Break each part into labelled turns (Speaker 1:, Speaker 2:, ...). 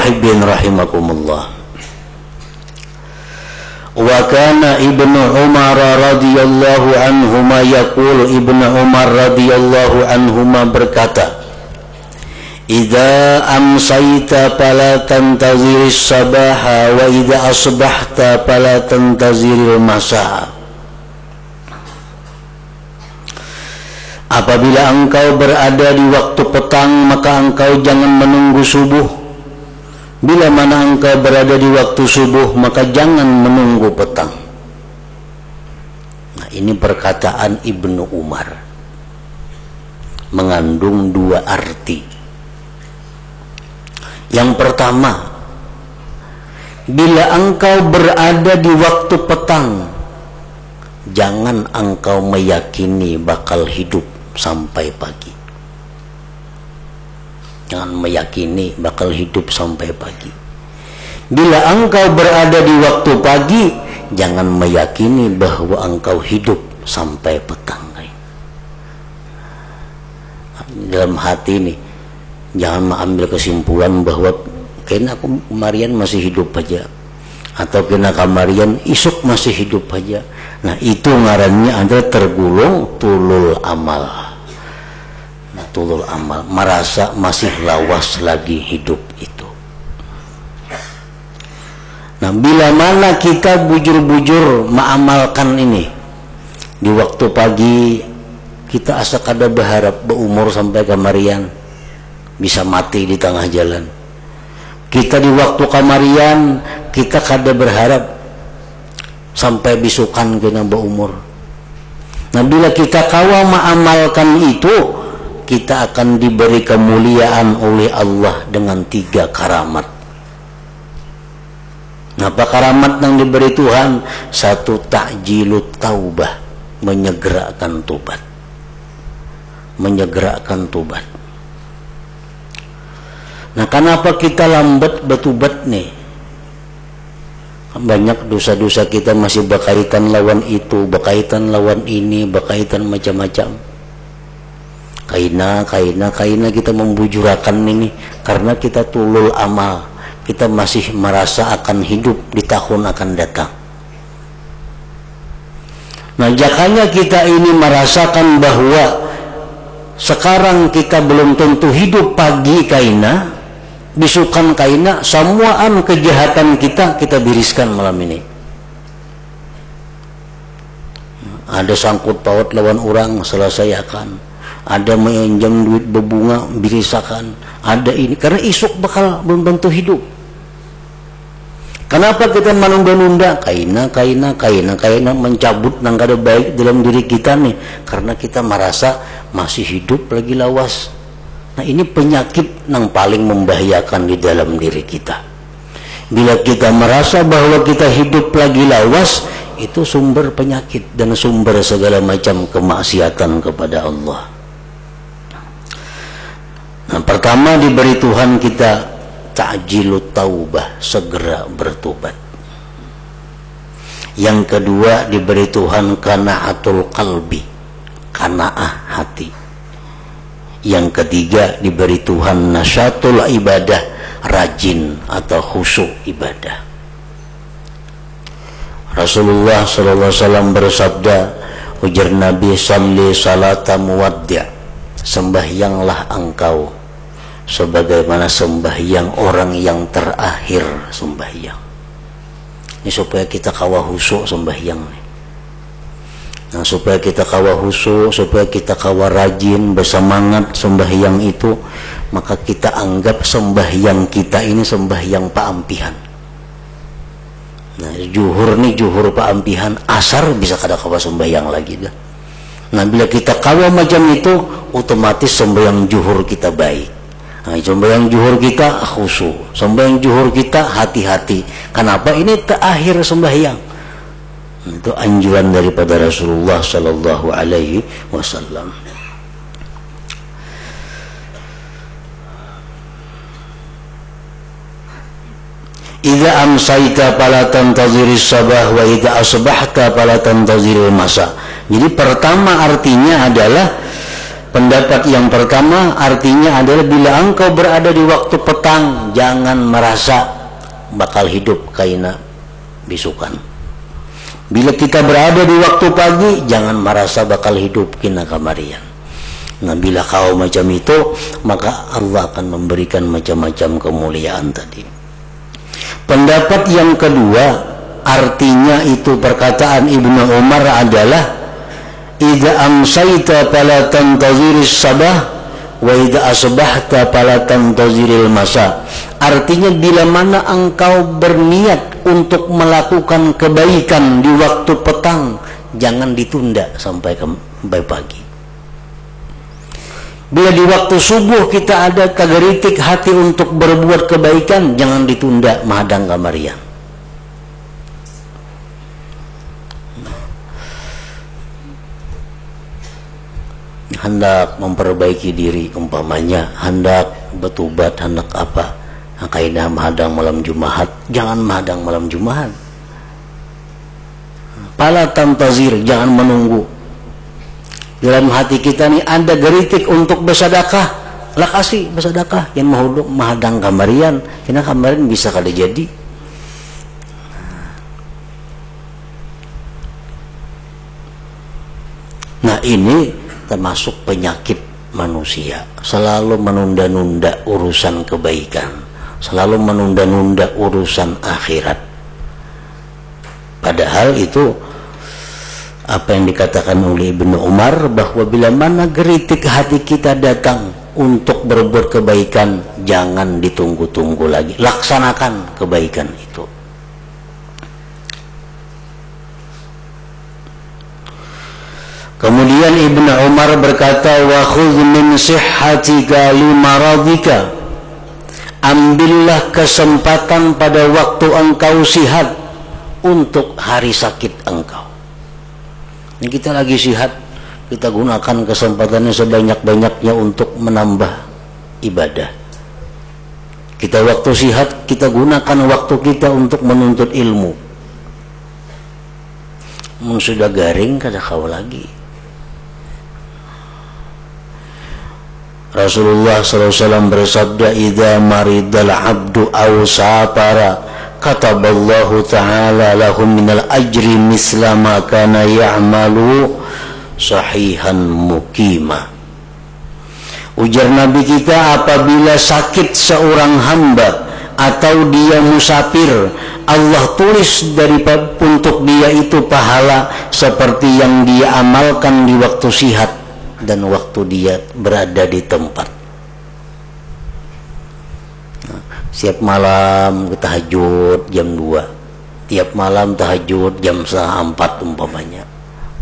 Speaker 1: muhibbin rahimakumullah. Wa kana Ibnu Umar radhiyallahu anhuma yaqul, Ibnu Umar radhiyallahu anhuma berkata, idza amsayta fala tantaziris sabaha wa idza asbahta fala tantaziril masa. Apabila engkau berada di waktu petang, maka engkau jangan menunggu subuh. Bila mana engkau berada di waktu subuh, maka jangan menunggu petang. Nah, ini perkataan Ibnu Umar mengandung dua arti. Yang pertama, bila engkau berada di waktu petang, jangan engkau meyakini bakal hidup sampai pagi. Jangan meyakini bakal hidup sampai pagi. Bila engkau berada di waktu pagi, jangan meyakini bahwa engkau hidup sampai petang. Dalam hati ini, jangan mengambil kesimpulan bahwa kena aku kemarian masih hidup aja, atau kena kemarian isuk masih hidup aja. Nah, itu ngarannya anda tergulung tulul amal. Nah, tulul amal, merasa masih lawas lagi hidup itu. Nah, bila mana kita bujur-bujur mengamalkan ini di waktu pagi, kita asa kada berharap berumur sampai kemarian bisa mati di tengah jalan. Kita di waktu kemarian, kita kada berharap sampai bisukan kena berumur. Nah, bila kita kawa mengamalkan itu, kita akan diberi kemuliaan oleh Allah dengan 3 karamat. Apa karamat yang diberi Tuhan? 1, ta'jilut taubah, menyegerakan tobat. Menyegerakan tobat. Nah, kenapa kita lambat bertobat nih? Banyak dosa-dosa kita masih berkaitan lawan itu, berkaitan lawan ini, berkaitan macam-macam. Kaina kita membujurakan ini karena kita tulul amal. Kita masih merasa akan hidup di tahun akan datang. Nah, jakanya kita ini merasakan bahwa sekarang kita belum tentu hidup pagi kaina, bisukan kaina, semuaan kejahatan kita biriskan malam ini. Ada sangkut paut lawan orang, selesaikan. Ada menjam duit berbunga, birisakan. Ada ini, karena isuk bakal belum tentu hidup. Kenapa kita menunda-nunda? Kaina mencabut nang kada baik dalam diri kita nih, karena kita merasa masih hidup lagi lawas. Nah, ini penyakit yang paling membahayakan di dalam diri kita. Bila kita merasa bahwa kita hidup lagi lawas, itu sumber penyakit dan sumber segala macam kemaksiatan kepada Allah. Nah, pertama diberi Tuhan kita ta'jilut taubah, segera bertobat. Yang kedua diberi Tuhan qanaatul qalbi, qanaah hati. Yang ketiga diberi Tuhan nasyatul ibadah, rajin atau khusyuk ibadah. Rasulullah SAW bersabda, ujar Nabi, salli salata muwaddi', sembahyanglah engkau sebagaimana sembahyang orang yang terakhir sembahyang. Ini supaya kita kawa khusyuk sembahyang nih. Nah, supaya kita kawa khusyuk, supaya kita kawa rajin, bersemangat sembahyang itu, maka kita anggap sembahyang kita ini sembahyang paampihan. Nah, juhur nih juhur paampihan, asar bisa kada kawa sembahyang lagi dah. Nah, bila kita kawa macam itu, otomatis sembahyang juhur kita baik. Nah, sembahyang juhur kita khusyuk, sembahyang juhur kita hati-hati. Kenapa? Ini terakhir sembahyang. Itu anjuran daripada Rasulullah Sallallahu Alaihi Wasallam. Idza amsayta fala tantaziris sabah wa idza asbahta fala tantaziril masa. Jadi pertama artinya adalah, pendapat yang pertama artinya adalah bila engkau berada di waktu petang, petang jangan merasa bakal hidup kaina bisukan. Bila kita berada di waktu pagi jangan merasa bakal hidup kina kamarian. Nah, bila kau macam itu maka Allah akan memberikan macam-macam kemuliaan tadi. Pendapat yang kedua, artinya itu perkataan Ibnu Umar adalah idza amsayta fala tantaziris sabah wa idza asbahta fala tantaziril masa. Artinya bila mana engkau berniat untuk melakukan kebaikan di waktu petang, jangan ditunda sampai pagi. Bila di waktu subuh kita ada kageritik hati untuk berbuat kebaikan, jangan ditunda mahadang kamarian. Hendak memperbaiki diri umpamanya, hendak betubat, hendak apa, kaidah mahadang malam Jumat, jangan mahadang malam Jumat. Pala tantazir, jangan menunggu. Dalam hati kita nih ada geritik untuk bersedekah, lah kasih bersedekah. Yang mahuduk mahadang kamarian, kena kamarian bisa kada jadi. Nah, ini termasuk penyakit manusia, selalu menunda-nunda urusan kebaikan, selalu menunda-nunda urusan akhirat. Padahal itu apa yang dikatakan oleh Ibnu Umar, bahwa bila mana geritik hati kita datang untuk berbuat kebaikan, jangan ditunggu-tunggu lagi, laksanakan kebaikan itu. Kemudian Ibnu Umar berkata, wa khudh min sihhatika li maradika, ambillah kesempatan pada waktu engkau sihat untuk hari sakit engkau. Ini kita lagi sihat, kita gunakan kesempatannya sebanyak-banyaknya untuk menambah ibadah. Kita waktu sihat, kita gunakan waktu kita untuk menuntut ilmu. Sudah garing kada kau lagi. Rasulullah SAW bersabda, idza maridal abdu aw safara kataballahu ta'ala lahum minal ajri misla ma kana ya'malu sahihan mukima. Ujar Nabi kita, apabila sakit seorang hamba atau dia musafir, Allah tulis untuk dia itu pahala seperti yang dia amalkan di waktu sihat dan waktu dia berada di tempat. Siap malam tahajud jam 2, tiap malam tahajud jam 3:30 umpamanya.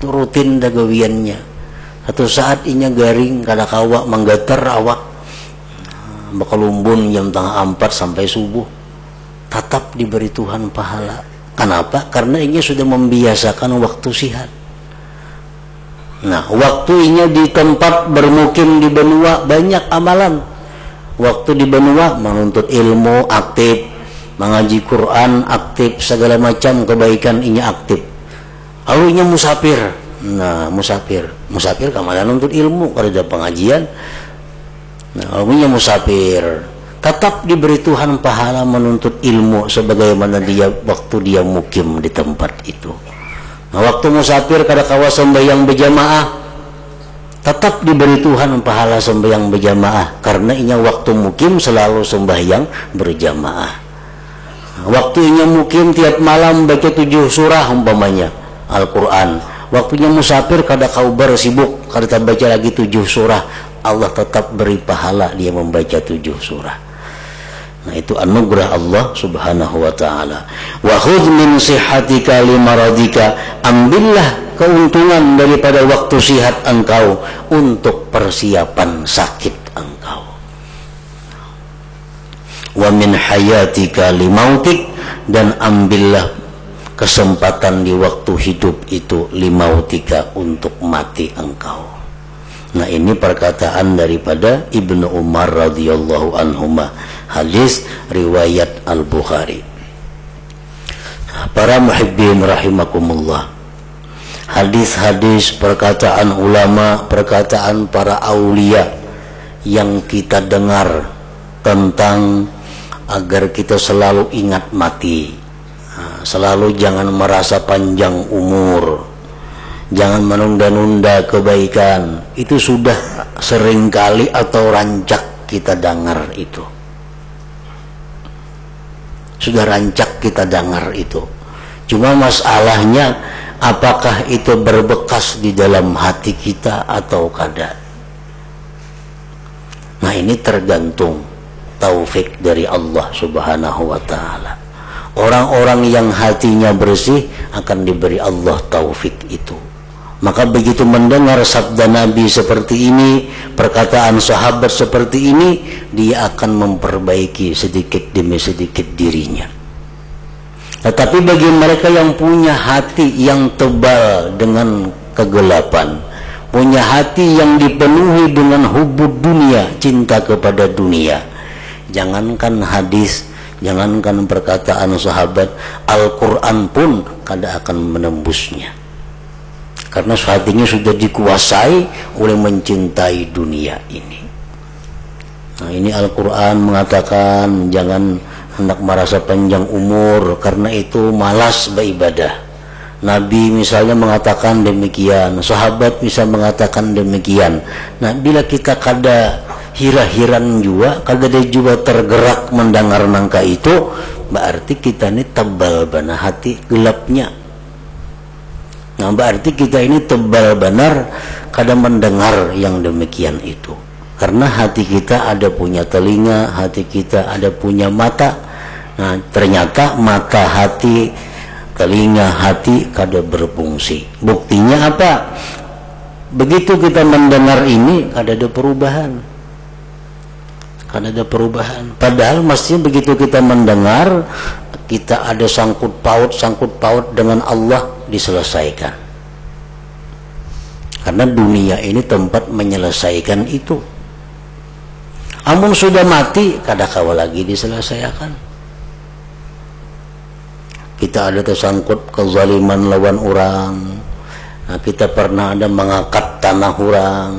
Speaker 1: Itu rutin dagawiannya. Satu saat inya garing kada kawa menggeter awak, bakalumbun jam 3:30 sampai subuh, tetap diberi Tuhan pahala. Kenapa? Karena inya sudah membiasakan waktu sihat. Nah, waktunya di tempat bermukim di benua banyak amalan. Waktu di benua menuntut ilmu aktif, mengaji Quran aktif, segala macam kebaikan inya aktif. Lalu inya musafir. Nah, musafir kamalan nuntut ilmu, kada ada pengajian. Nah, lalu inya musafir, tetap diberi Tuhan pahala menuntut ilmu sebagaimana dia waktu dia mukim di tempat itu. Nah, waktu musafir kada kawa sembahyang berjamaah, tetap diberi Tuhan pahala sembahyang berjamaah karena inya waktu mukim selalu sembahyang berjamaah. Waktu inya mukim tiap malam baca 7 surah umpamanya Al-Quran. Waktunya musafir kada kau bersibuk, kada baca lagi 7 surah, Allah tetap beri pahala dia membaca 7 surah. Nah, itu anugerah Allah Subhanahu wa ta'ala. Wa khudh min sihhatika li maradika, ambillah keuntungan daripada waktu sihat engkau untuk persiapan sakit engkau. Wa min hayatika li mautik, dan ambillah kesempatan di waktu hidup itu li mautika untuk mati engkau. Nah, ini perkataan daripada Ibnu Umar radhiyallahu anhuma, hadis riwayat Al-Bukhari. Para muhibbin rahimakumullah, hadis-hadis perkataan ulama, perkataan para aulia yang kita dengar tentang agar kita selalu ingat mati, selalu jangan merasa panjang umur, jangan menunda-nunda kebaikan. Itu sudah seringkali atau rancak kita dengar itu. Sudah rancak kita dengar itu. Cuma masalahnya apakah itu berbekas di dalam hati kita atau kada. Nah, ini tergantung taufik dari Allah Subhanahu wa ta'ala. Orang-orang yang hatinya bersih akan diberi Allah taufik itu. Maka begitu mendengar sabda Nabi seperti ini, perkataan sahabat seperti ini, dia akan memperbaiki sedikit demi sedikit dirinya. Tetapi bagi mereka yang punya hati yang tebal dengan kegelapan, punya hati yang dipenuhi dengan hubud dunia, cinta kepada dunia, jangankan hadis, jangankan perkataan sahabat, Al-Quran pun kada akan menembusnya. Karena hatinya sudah dikuasai oleh mencintai dunia ini. Nah, ini Al-Quran mengatakan jangan hendak merasa panjang umur, karena itu malas beribadah. Nabi misalnya mengatakan demikian, sahabat bisa mengatakan demikian. Nah, bila kita kada hira-hiran juga, kada ada juga tergerak mendengar nangka itu, berarti kita ini tebal benar hati gelapnya. Nah, berarti kita ini tebal benar kada mendengar yang demikian itu. Karena hati kita ada punya telinga, hati kita ada punya mata. Nah, ternyata mata hati, telinga hati kada berfungsi. Buktinya apa? Begitu kita mendengar ini kada ada perubahan. Kada ada perubahan. Padahal mestinya begitu kita mendengar, kita ada sangkut paut dengan Allah diselesaikan. Karena dunia ini tempat menyelesaikan itu. Amun sudah mati, kada kawa lagi diselesaikan. Kita ada tersangkut kezaliman lawan orang. Nah, kita pernah ada mengangkat tanah orang.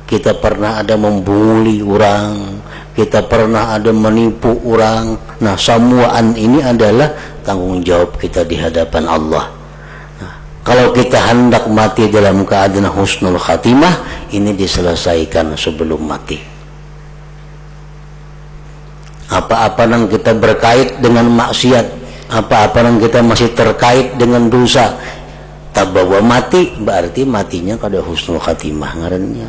Speaker 1: Kita pernah ada membuli orang. Kita pernah ada menipu orang. Nah, semuaan ini adalah tanggung jawab kita di hadapan Allah. Nah, kalau kita hendak mati dalam keadaan husnul khatimah, ini diselesaikan sebelum mati. Apa-apa yang kita berkait dengan maksiat, apa-apa yang kita masih terkait dengan dosa, tak bawa mati, berarti matinya kada husnul khatimah ngarannya.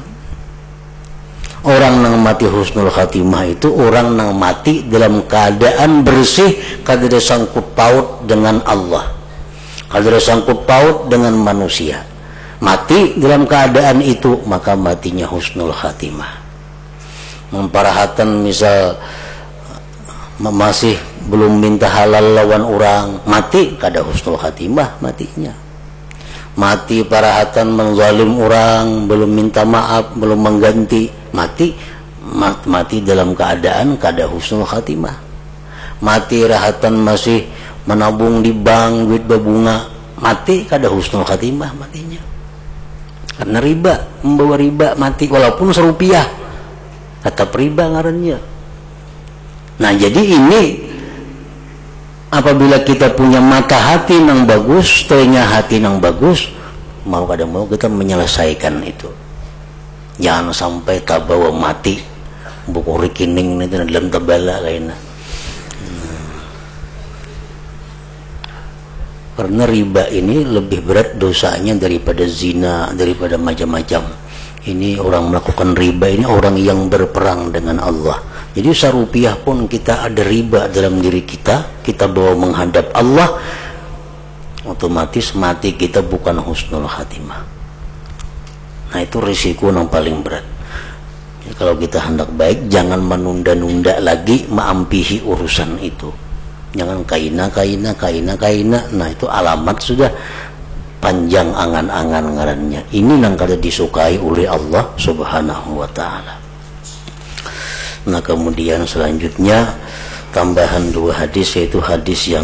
Speaker 1: Orang yang mati husnul khatimah itu orang yang mati dalam keadaan bersih, kada ada sangkut paut dengan Allah, kada ada sangkut paut dengan manusia. Mati dalam keadaan itu, maka matinya husnul khatimah. Memparahatan misal masih belum minta halal lawan orang, mati kada husnul khatimah matinya. Mati parahatan menzalim orang, belum minta maaf, belum mengganti, mati dalam keadaan kada husnul khatimah. Mati rahatan masih menabung di bank duit berbunga, mati kada husnul khatimah matinya. Karena riba, membawa riba mati walaupun serupiah, tetap riba ngarannya. Nah, jadi ini apabila kita punya mata hati yang bagus, telinga hati yang bagus, mau kada mau kita menyelesaikan itu. Jangan sampai tabawa mati buku rekening itu dalam tabala lainnya. Karena riba ini lebih berat dosanya daripada zina, daripada macam-macam. Ini orang melakukan riba ini orang yang berperang dengan Allah. Jadi serupiah pun kita ada riba dalam diri kita, kita bawa menghadap Allah, otomatis mati kita bukan husnul khatimah. Nah, itu risiko yang paling berat. Jadi, kalau kita hendak baik, jangan menunda-nunda lagi mengampihi urusan itu. Jangan kaina. Nah, itu alamat sudah panjang angan-angan ngarannya. Ini yang kada disukai oleh Allah Subhanahu wa ta'ala. Nah, kemudian selanjutnya tambahan dua hadis, yaitu hadis yang